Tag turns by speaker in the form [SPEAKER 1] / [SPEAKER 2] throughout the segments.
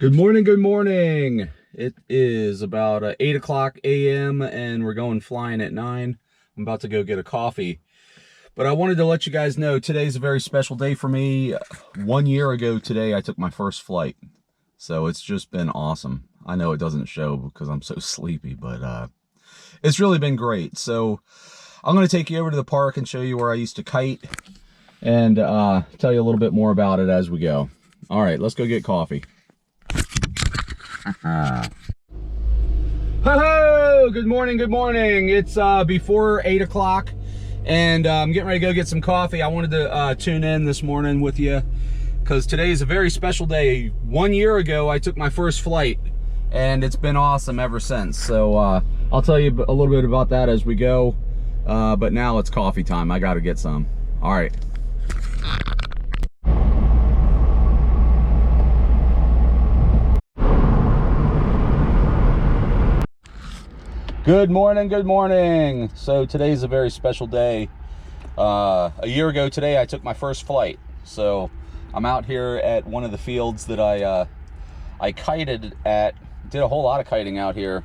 [SPEAKER 1] Good morning, good morning. It is about 8 o'clock a.m. and we're going flying at 9. I'm about to go get a coffee. But I wanted to let you guys know today's a very special day for me. 1 year ago today, I took my first flight. So it's just been awesome. I know it doesn't show because I'm so sleepy, but it's really been great. So I'm going to take you over to the park and show you where I used to kite and tell you a little bit more about it as we go. All right, let's go get coffee. Ho-ho! Good morning, good morning. It's before 8 o'clock and I'm getting ready to go get some coffee. I wanted to tune in this morning with you because today is a very special day. 1 year ago, I took my first flight and it's been awesome ever since. So I'll tell you a little bit about that as we go. But now it's coffee time. I got to get some. All right. Good morning, good morning. So today's a very special day. A year ago today, I took my first flight. So I'm out here at one of the fields that I kited at. Did a whole lot of kiting out here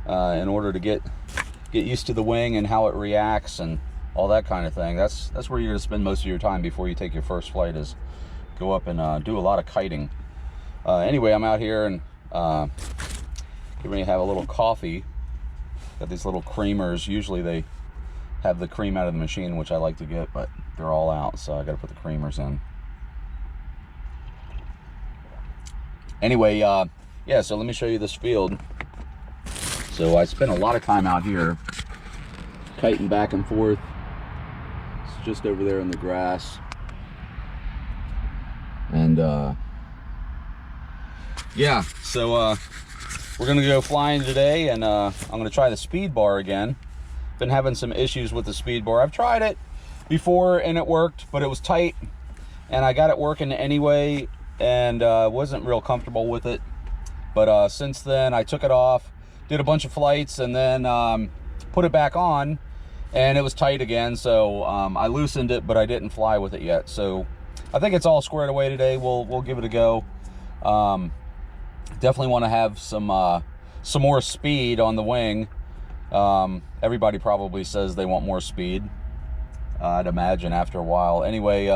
[SPEAKER 1] in order to get used to the wing and how it reacts and all that kind of thing. That's where you're gonna spend most of your time before you take your first flight, is go up and do a lot of kiting. Anyway, I'm out here and getting ready to have a little coffee. Got these little creamers. Usually they have the cream out of the machine, which I like to get, but they're all out, so I got to put the creamers in. Anyway, yeah, so let me show you this field. So I spent a lot of time out here kiting back and forth. It's just over there in the grass. And yeah, so we're gonna go flying today, and I'm gonna try the SpeedBar again. Been having some issues with the SpeedBar. I've tried it before and it worked, but it was tight, and I got it working anyway, and wasn't real comfortable with it. But since then, I took it off, did a bunch of flights, and then put it back on, and it was tight again. So I loosened it, but I didn't fly with it yet. So I think it's all squared away today. We'll give it a go. Definitely want to have some more speed on the wing. Everybody probably says they want more speed, I'd imagine, after a while. Anyway,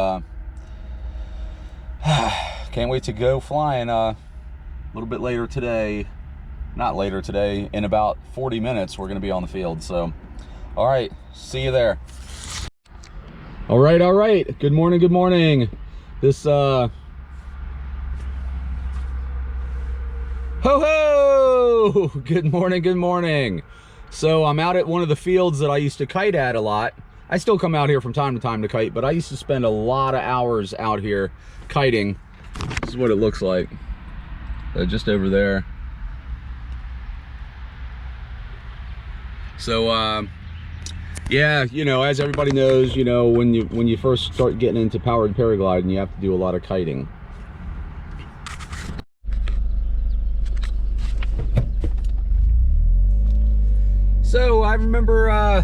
[SPEAKER 1] can't wait to go flying a little bit later today. Not later today, in about 40 minutes we're going to be on the field. So all right, see you there. All right, good morning, good morning. This ho-ho! Good morning, good morning. So I'm out at one of the fields that I used to kite at a lot. I still come out here from time to time to kite, but I used to spend a lot of hours out here kiting. This is what it looks like. Just over there. So yeah, you know, as everybody knows, you know, when you first start getting into powered paragliding, you have to do a lot of kiting. So I remember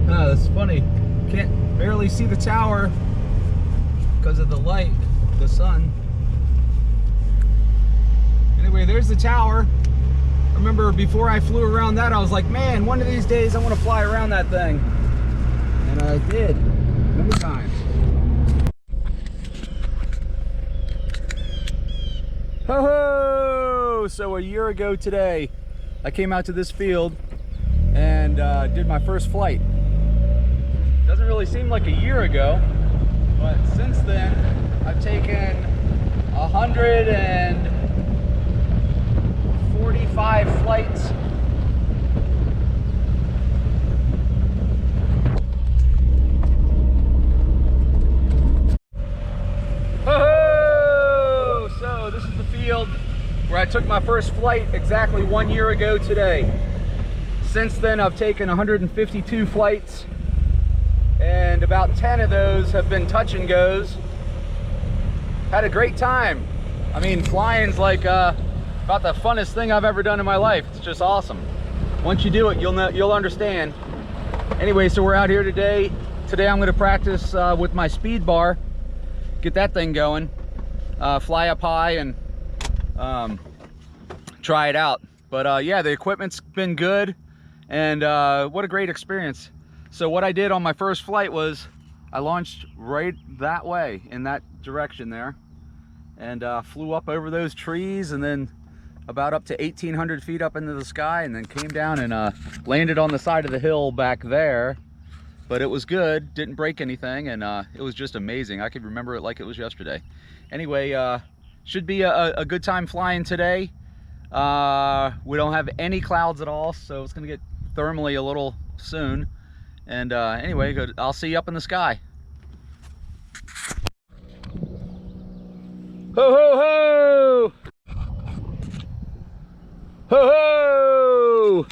[SPEAKER 1] that's funny, can't barely see the tower because of the light, the sun. Anyway, there's the tower. I remember before I flew around that, I was like, man, one of these days I want to fly around that thing. And I did, many times. Ho-ho! So a year ago today, I came out to this field and did my first flight. Doesn't really seem like a year ago, but since then, I've taken 145 flights. Ho-ho! So this is the field where I took my first flight exactly 1 year ago today. Since then, I've taken 152 flights, and about 10 of those have been touch and goes. Had a great time. I mean, flying's like about the funnest thing I've ever done in my life. It's just awesome. Once you do it, you'll understand. Anyway, so we're out here today Today I'm going to practice with my SpeedBar, get that thing going, fly up high and try it out. But yeah, the equipment's been good, and what a great experience. So what I did on my first flight was I launched right that way, in that direction there, and flew up over those trees, and then about up to 1,800 feet up into the sky, and then came down and landed on the side of the hill back there. But it was good, didn't break anything, and it was just amazing. I could remember it like it was yesterday. Anyway, should be a good time flying today. We don't have any clouds at all, so it's gonna get thermally a little soon. And anyway, I'll see you up in the sky. Ho ho ho! Ho ho!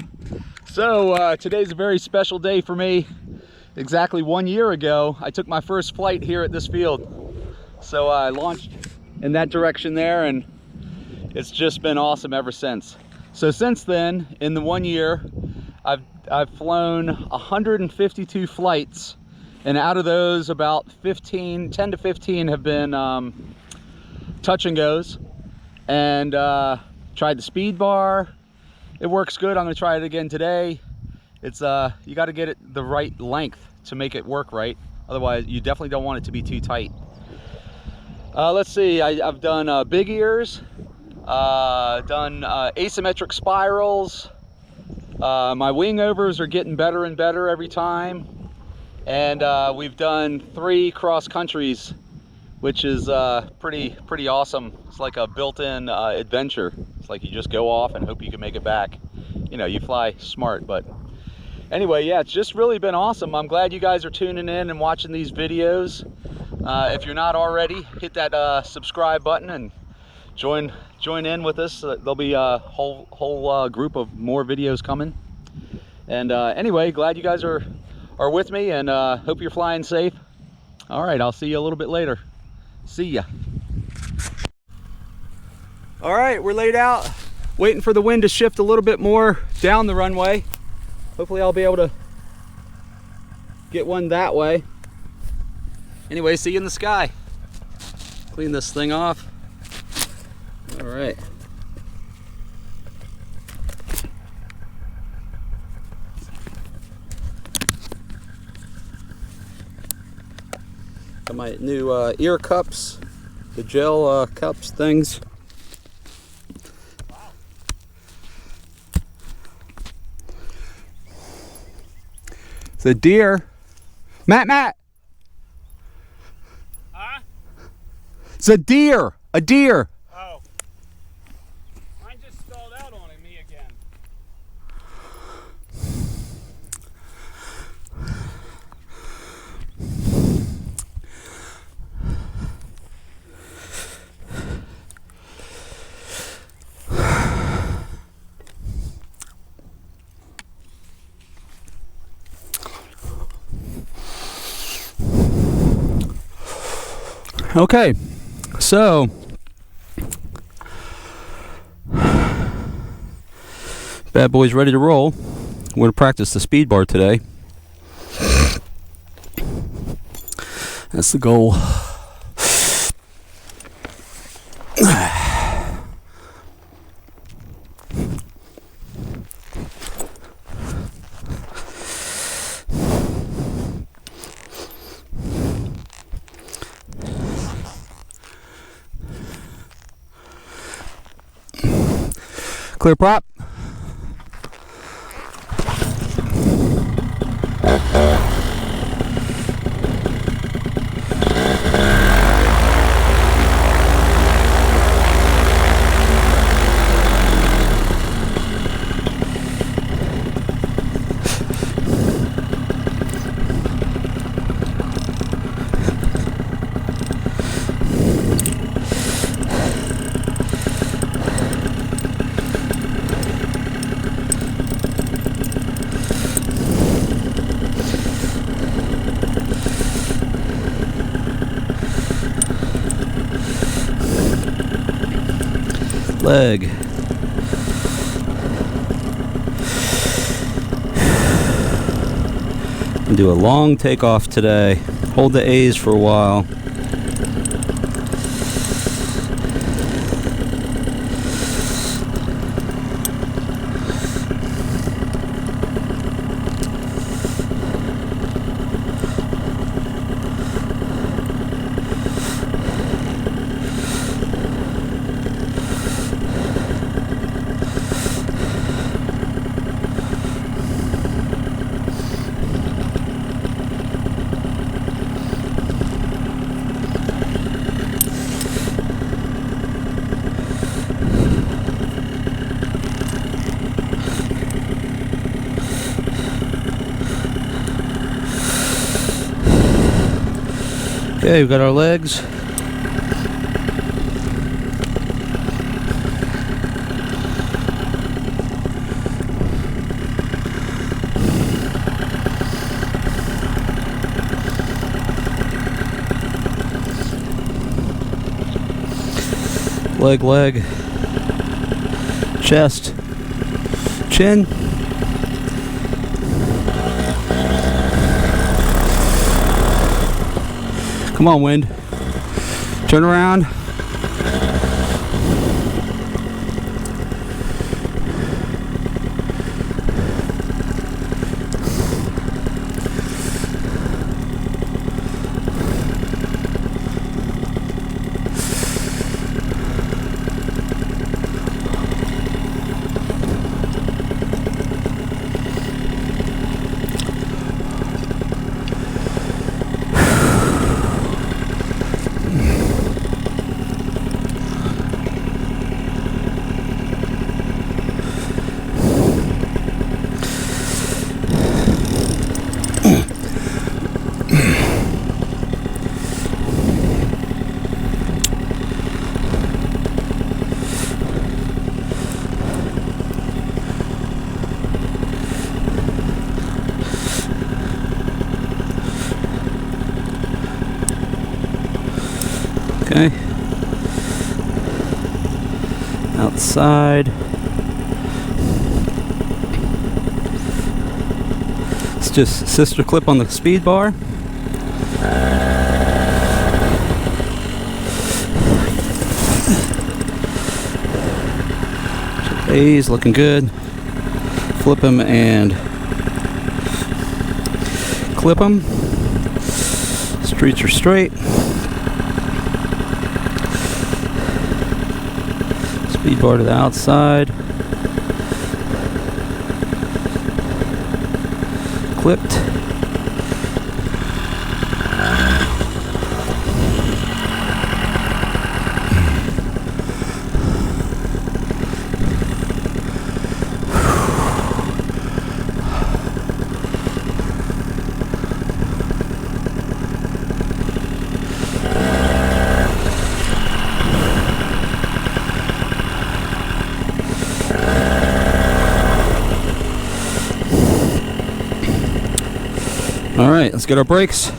[SPEAKER 1] So today's a very special day for me. Exactly 1 year ago, I took my first flight here at this field. So I launched in that direction there, and it's just been awesome ever since. So since then, in the 1 year, I've flown 152 flights, and out of those, about 10 to 15 have been touch and goes. And tried the SpeedBar. It works good. I'm gonna try it again today. It's you got to get it the right length to make it work right. Otherwise, you definitely don't want it to be too tight. Let's see. I've done big ears, done asymmetric spirals. My wing overs are getting better and better every time, and we've done 3 cross countries, which is pretty awesome. It's like a built-in adventure. It's like you just go off and hope you can make it back. You know, you fly smart. But anyway, yeah, it's just really been awesome. I'm glad you guys are tuning in and watching these videos. If you're not already, hit that subscribe button and join in with us. There'll be a whole group of more videos coming. And anyway, glad you guys are with me, and hope you're flying safe. All right, I'll see you a little bit later. See ya. All right, we're laid out, waiting for the wind to shift a little bit more down the runway. Hopefully I'll be able to get one that way. Anyway, see you in the sky. Clean this thing off. All right. Got my new ear cups, the gel cups things. It's a deer. Matt!
[SPEAKER 2] Huh?
[SPEAKER 1] It's a deer! A deer!
[SPEAKER 2] Oh. Mine just stalled out on me again.
[SPEAKER 1] Okay, so bad boy's ready to roll. We're going to practice the SpeedBar today. That's the goal. Clear prop. Leg. do a long takeoff today. Hold the A's for a while. Okay, we've got our legs. Leg, chest, chin. Come on, wind. Turn around. Okay. Outside. It's just sister clip on the speed bar. A's looking good. Flip them and clip them. Streets are straight. Speed bar to the outside. Clipped. All right, let's get our brakes.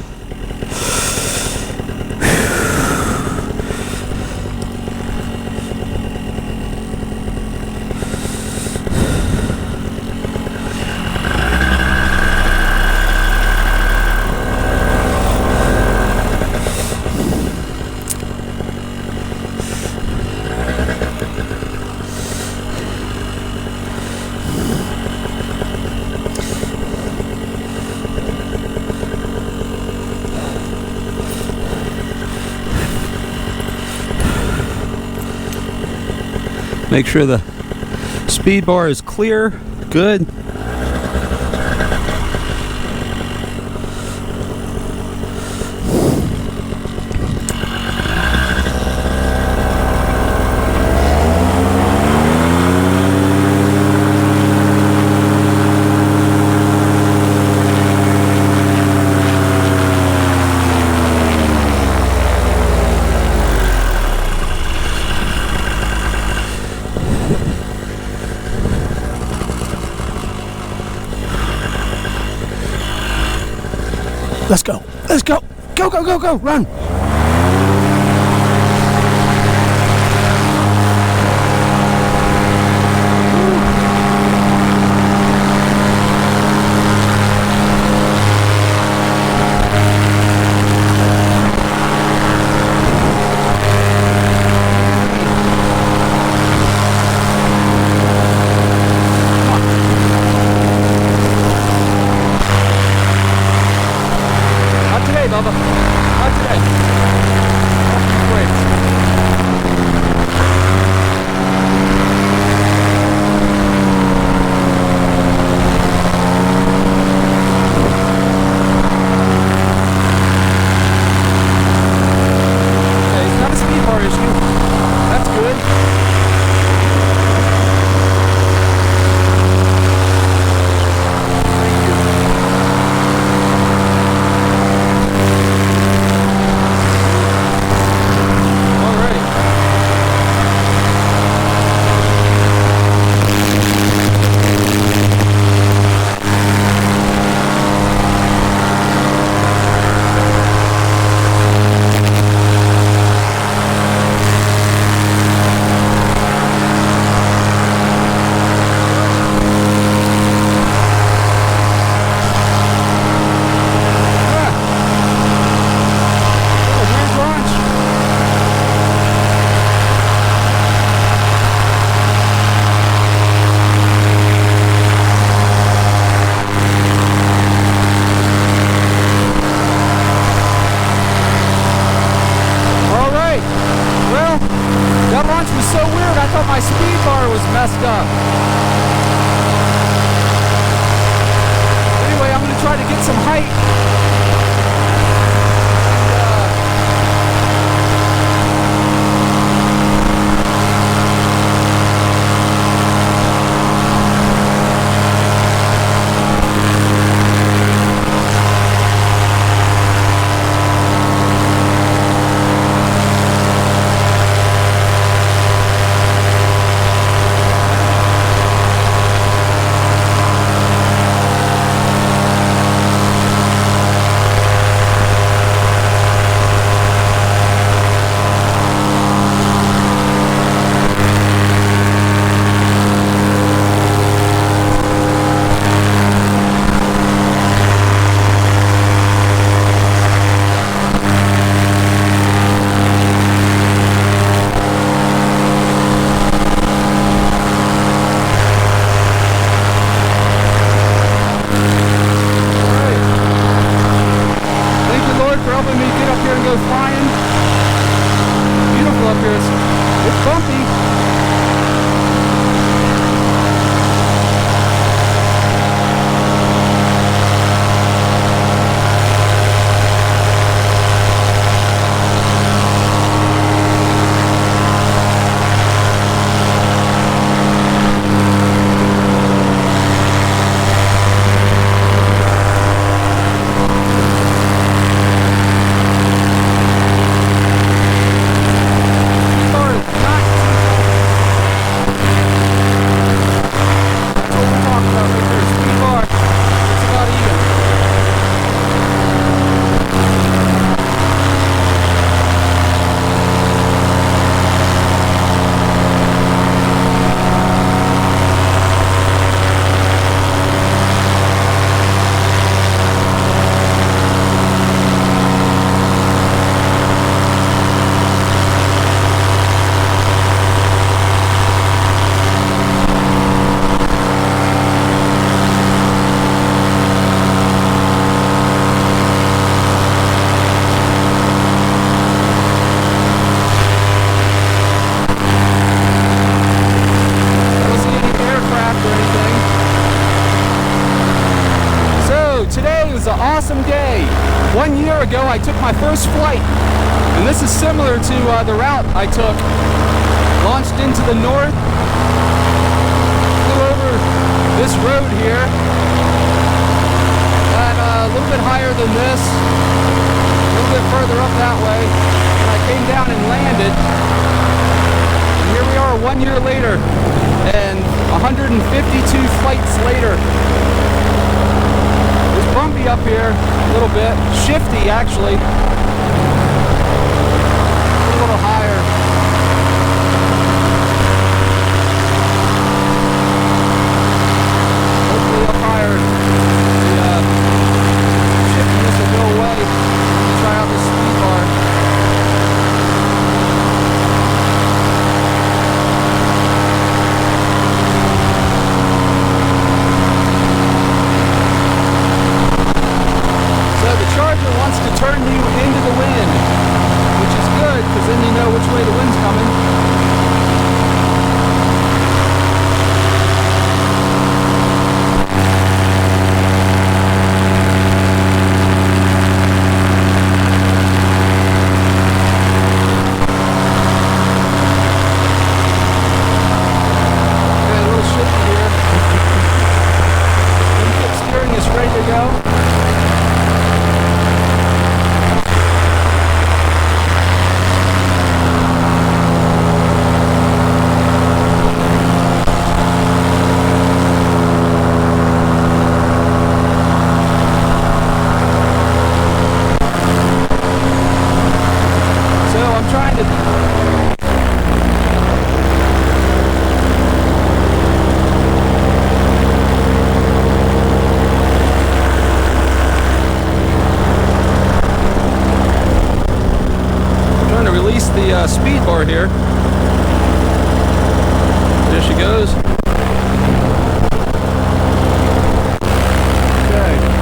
[SPEAKER 1] Make sure the speed bar is clear. Good. Let's go. Let's go. Go, go, go, go. Run.
[SPEAKER 3] today, Bubba. Not today. Wait. Okay, it's not a speed bar issue. That's good. My speed bar was messed up. Anyway, I'm going to try to get some height. An awesome day. 1 year ago I took my first flight, and this is similar to the route I took. Launched into the north, flew over this road here, got a little bit higher than this, a little bit further up that way, and I came down and landed. And here we are 1 year later, and 152 flights later. Bumpy up here a little bit, shifty actually, a little higher. Hopefully up higher, the shiftiness will go away. Try out this speed bar. Charger also wants to turn you into the wind, which is good because then you know which way the wind's coming. The speed bar here. There she goes. Okay.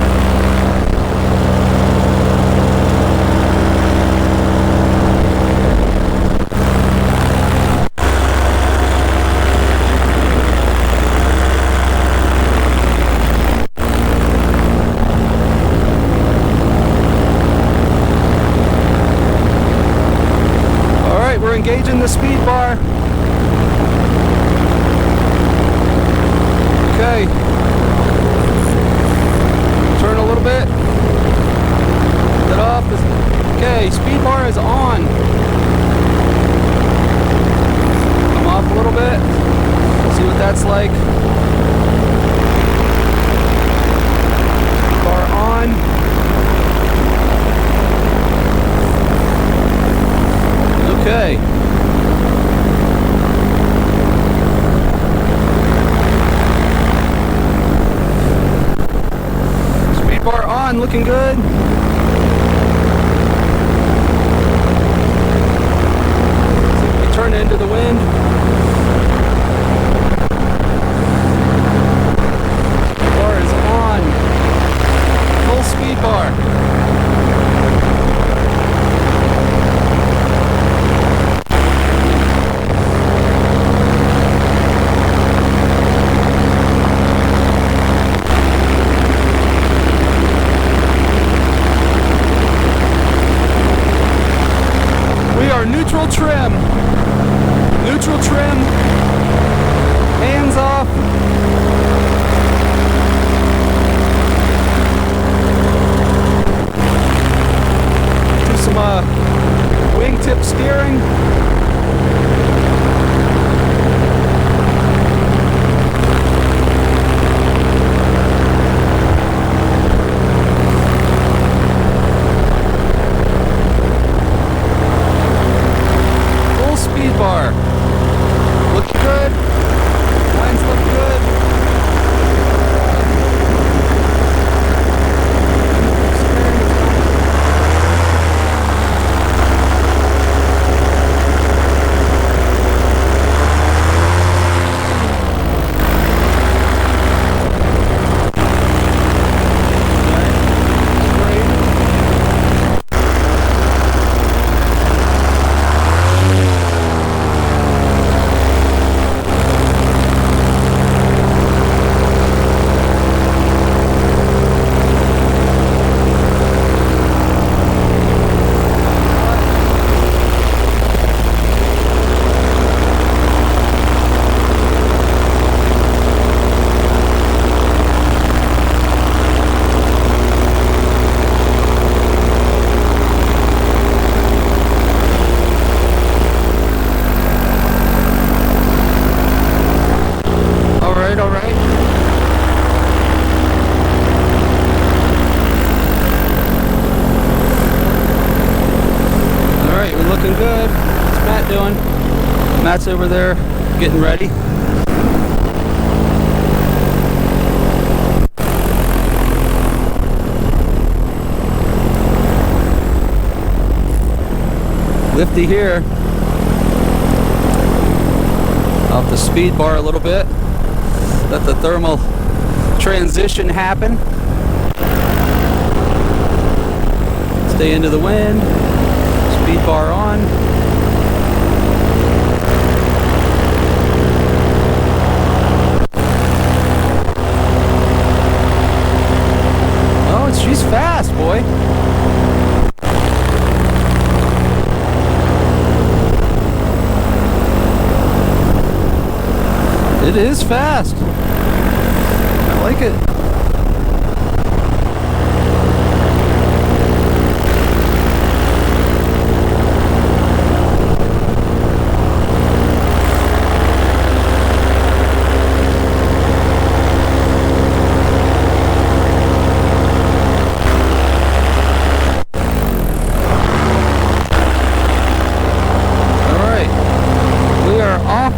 [SPEAKER 3] We're engaging the speed bar. Okay. Turn a little bit. Let off. Okay, speed bar is on. Come off a little bit. See what that's like. Bar on. Okay. Speed bar on, looking good. See if we turn it into the wind. Bar is on. Full speed bar. Neutral trim. Neutral trim. Hands off. Do some wingtip steering. Bar. Looks good. Lines look good. Looking good. What's Matt doing? Matt's over there getting ready. Lifty here. Off the speed bar a little bit. Let the thermal transition happen. Stay into the wind. Speed bar on. Oh, she's fast, boy. It is fast. I like it.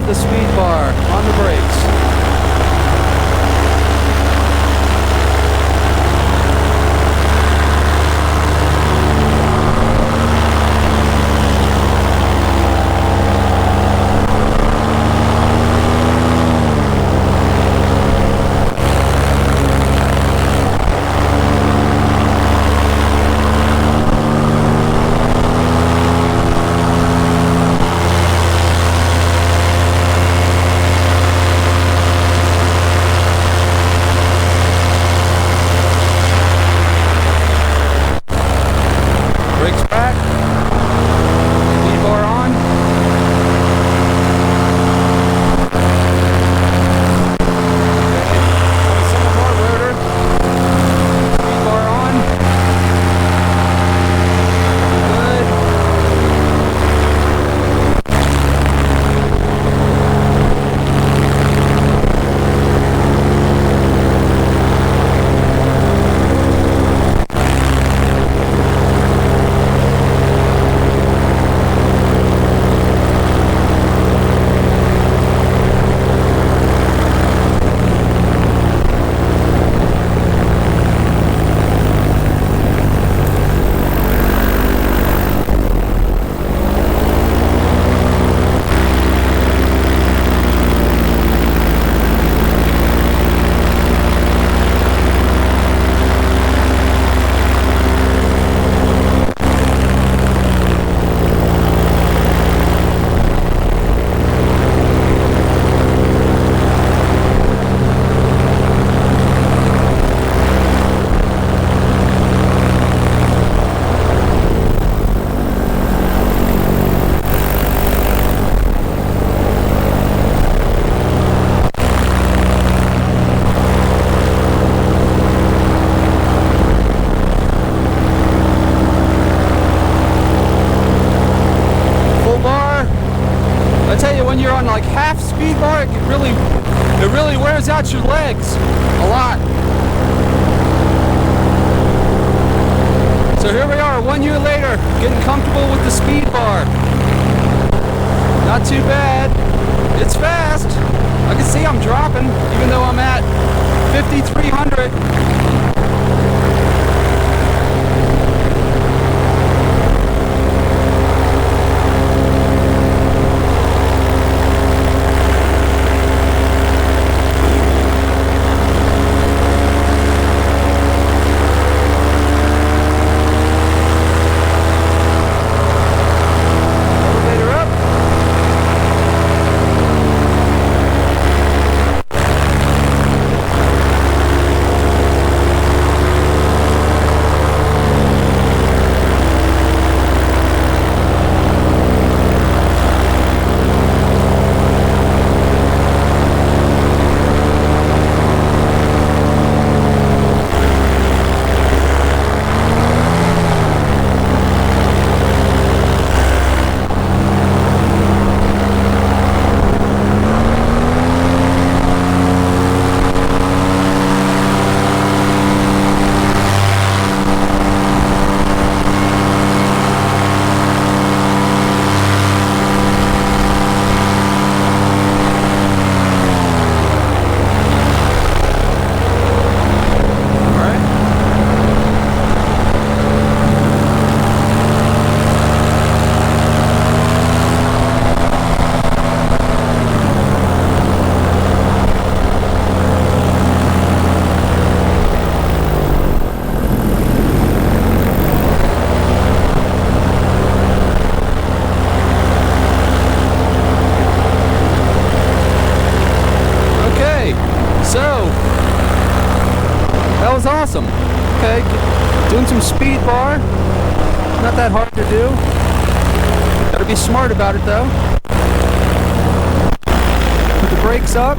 [SPEAKER 3] The speed bar on the brakes. When you're on like half speed bar, it really wears out your legs a lot. So here we are 1 year later, getting comfortable with the speed bar. Not too bad. It's fast. I can see I'm dropping even though I'm at 5,300. some SpeedBar. Not that hard to do. Gotta be smart about it though. Put the brakes up.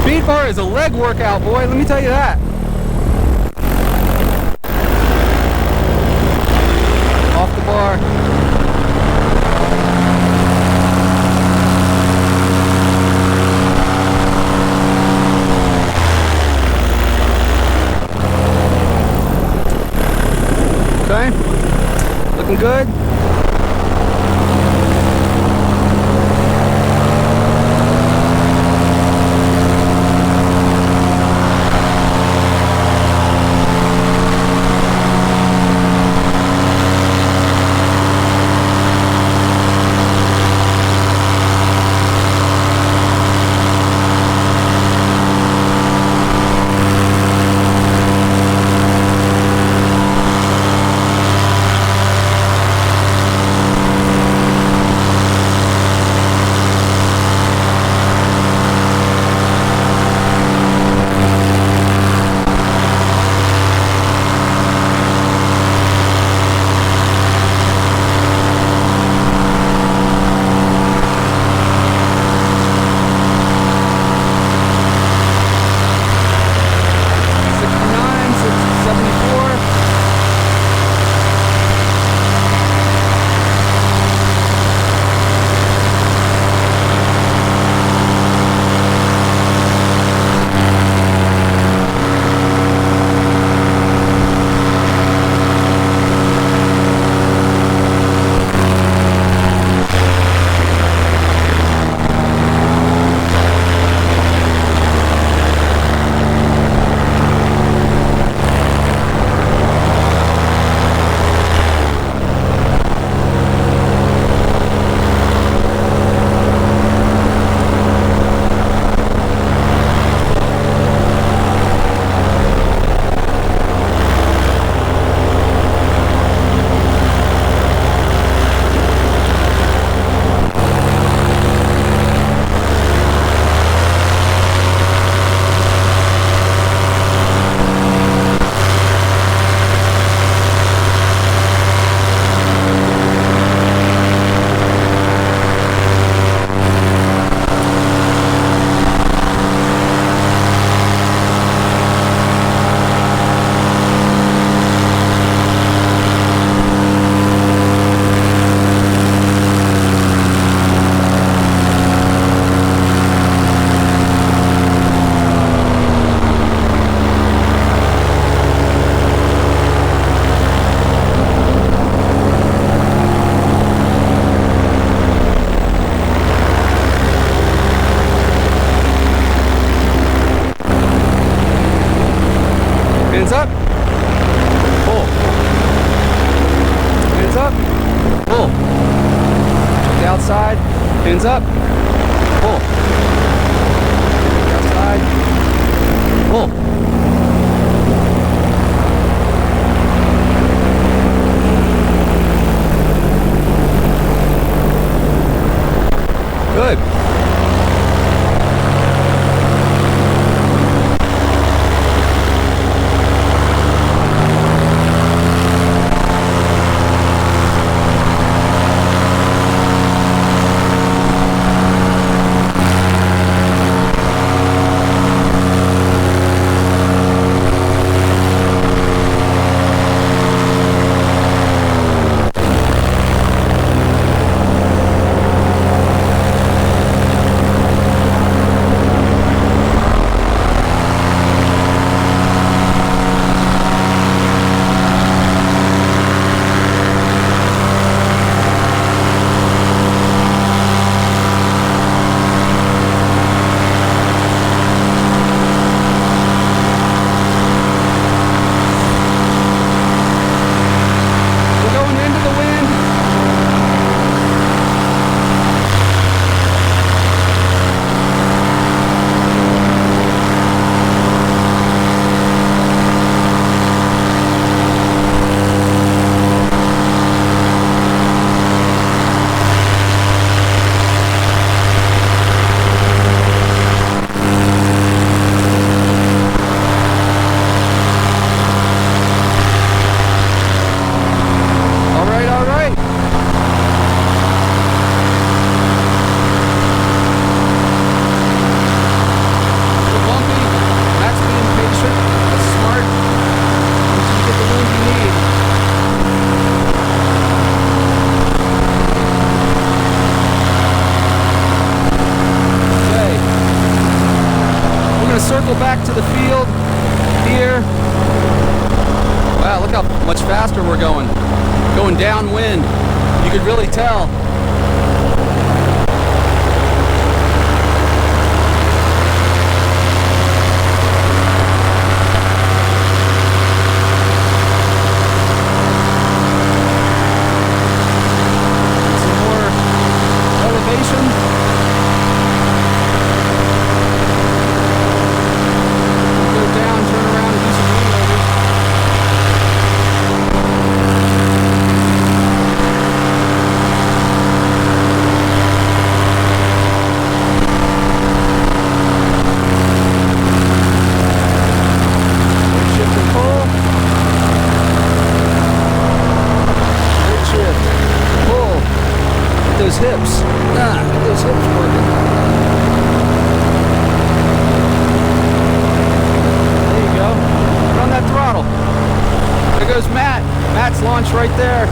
[SPEAKER 3] SpeedBar is a leg workout, boy, let me tell you that. Off the bar. Okay, looking good. circle back to the field here. Wow, look how much faster we're going. Going downwind. You could really tell. Some more elevation. Go down, turn around, and do some wing overs. Shift and pull. Good shift. Pull. Get those hips. Get those hips working. There you go. Put on that throttle. There goes Matt. Matt's launched right there.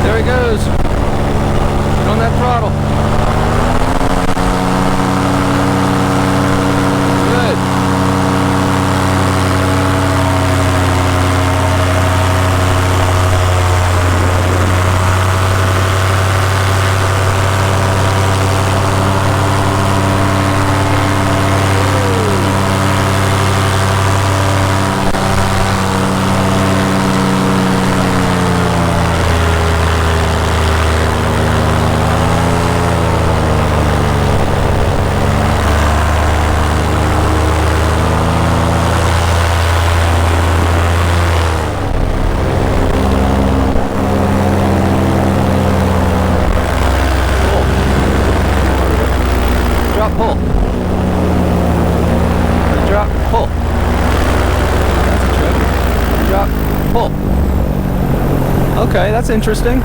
[SPEAKER 3] There he goes. Put on that throttle. Good. Drop, pull. Drop, pull. That's a trick. Drop, pull. Okay, that's interesting.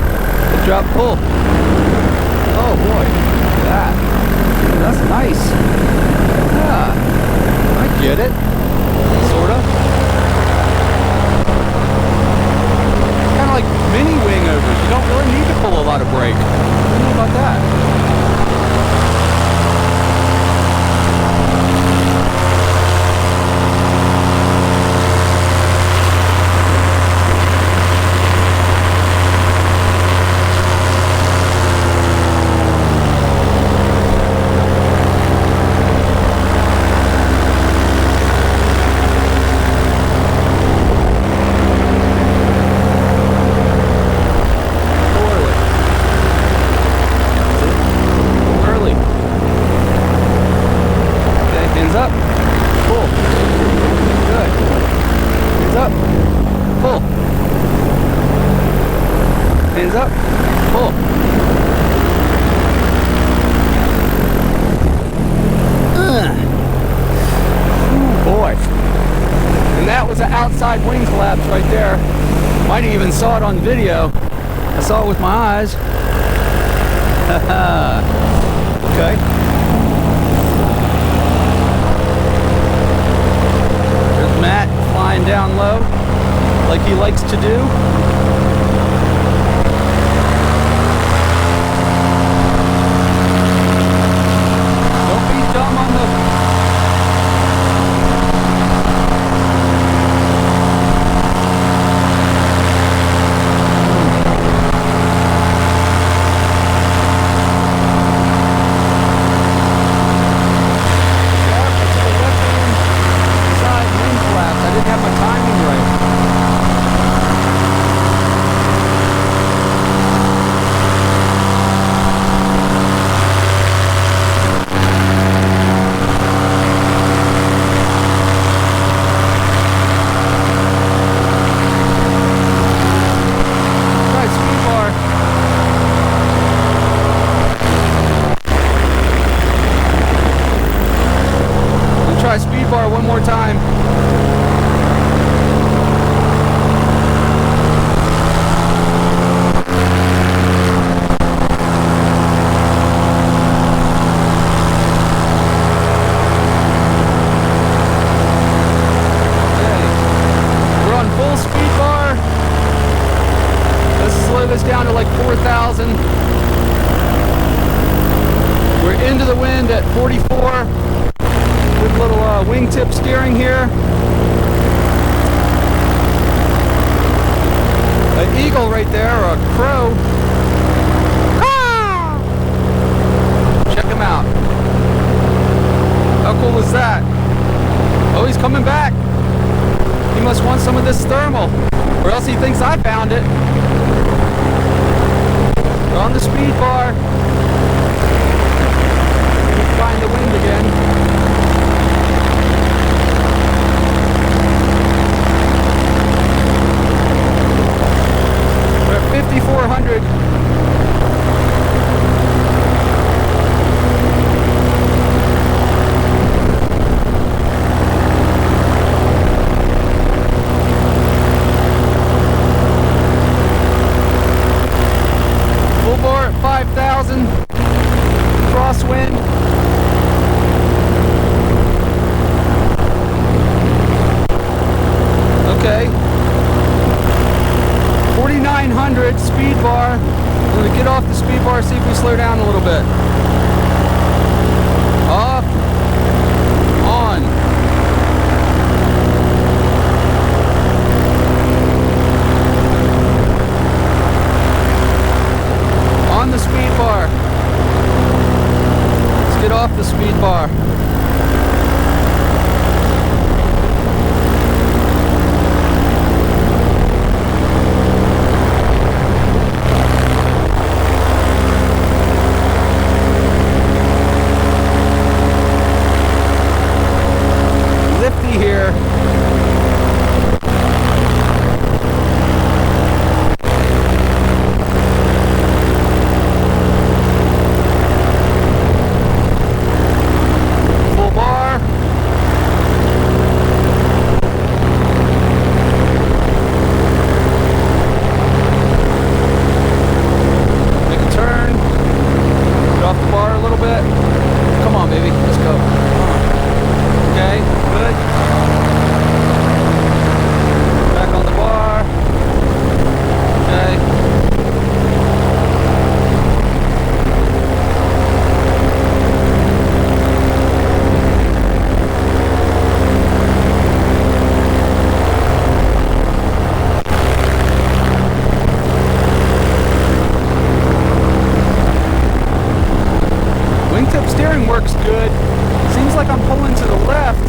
[SPEAKER 3] Drop, pull. Oh boy, look at that. That's nice. Yeah, I get it. Sorta. Kind of like mini wing overs. You don't really need to pull a lot of brake. I don't know about that. Up, pull, good, hands up, pull, hands up, pull. Ooh, boy. And that was an outside wing collapse right there. Might have even saw it on video. I saw it with my eyes. Okay. Matt flying down low like he likes to do. Don't be dumb on the... Try SpeedBar one more time. Okay. We're on full SpeedBar. Let's slow this down to like 4,000. We're into the wind at 44 with little wingtip steering here. An eagle right there, or a crow. Ah! Check him out. How cool is that? Oh, he's coming back. He must want some of this thermal, or else he thinks I found it. We're on the speed bar. Find the wind again. We're at 5,400. Full bore at 5,000. Crosswind. Okay. 4,900 speed bar. I'm going to get off the speed bar, see if we slow down a little bit. Off. On. On the speed bar. Let's get off the speed bar. Here. Full bar. Make a turn. Get off the bar a little bit. Come on, baby. Let's go. Okay, good. Back on the bar. Okay. Wingtip steering works good. Seems like I'm pulling to the left.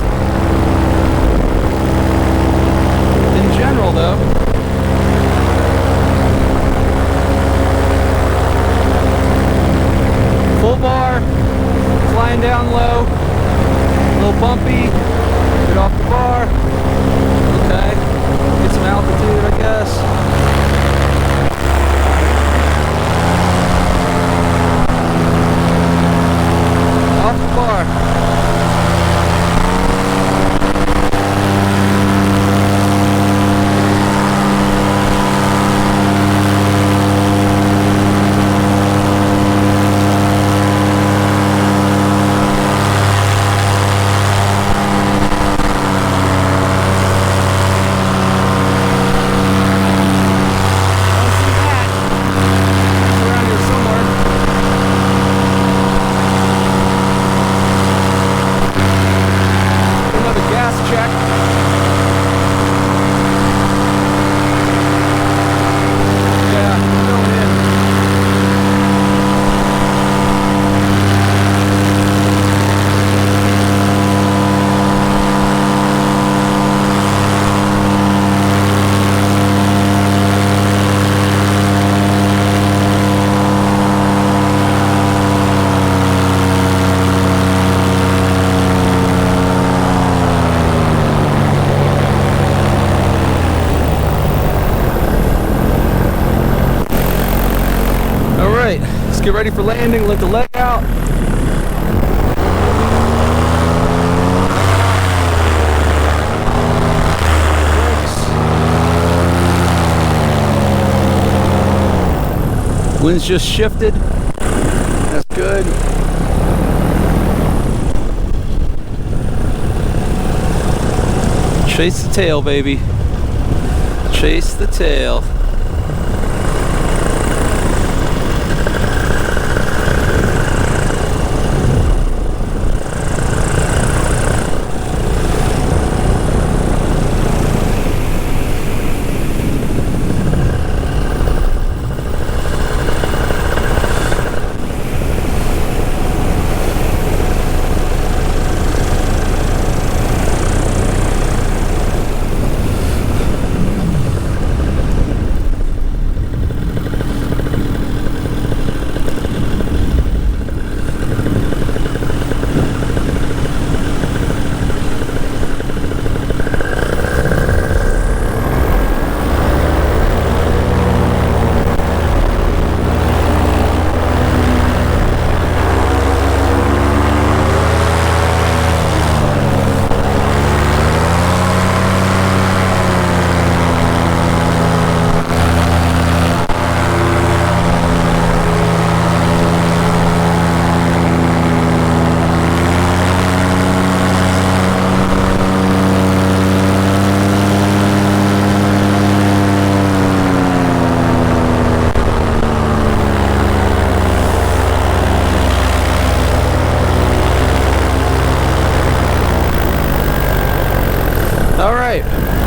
[SPEAKER 3] In general, though. Full bar, flying down low, a little bumpy. Get off the bar. Okay, get some altitude, I guess. Off the bar. Let's get ready for landing, let the leg out. Wind's just shifted. That's good. Chase the tail, baby. Chase the tail. right.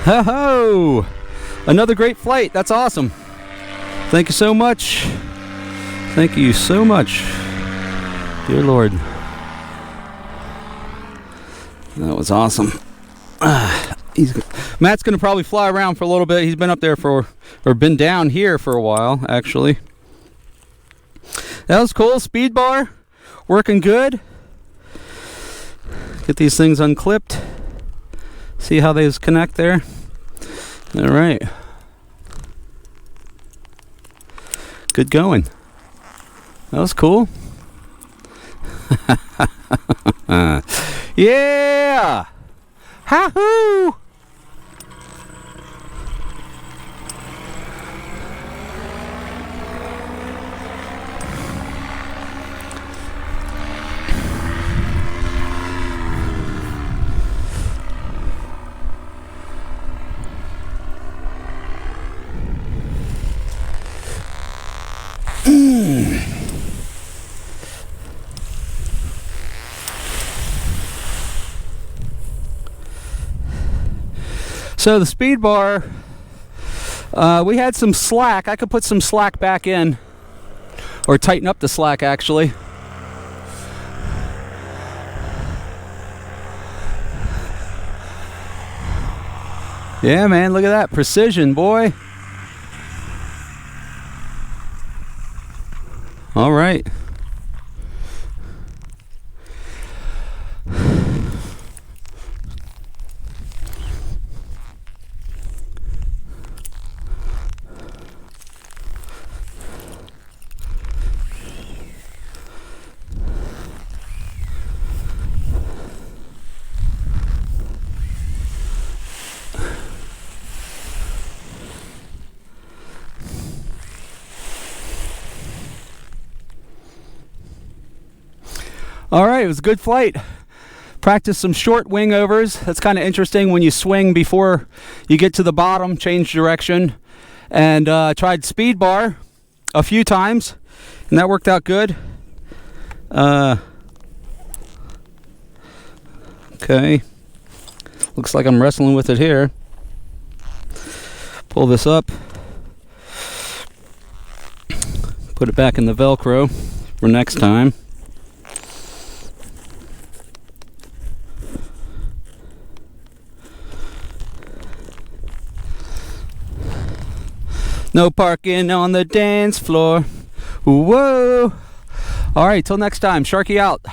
[SPEAKER 3] Ho-ho! Another great flight. That's awesome. Thank you so much. Thank you so much. Dear Lord. That was awesome. Matt's going to probably fly around for a little bit. He's been up there or been down here for a while, actually. That was cool. SpeedBar. Working good. Get these things unclipped. See how they connect there? All right. Good going. That was cool. Yeah! Ha-hoo! So the SpeedBar, we had some slack. I could put some slack back in, or tighten up the slack actually. Yeah, man, look at that precision, boy. All right. All right, it was a good flight. Practice some short wing overs. That's kind of interesting when you swing before you get to the bottom, change direction. And tried SpeedBar a few times, and that worked out good. Okay. Looks like I'm wrestling with it here. Pull this up. Put it back in the Velcro for next time. No parking on the dance floor. Whoa. All right, till next time. Sharky out.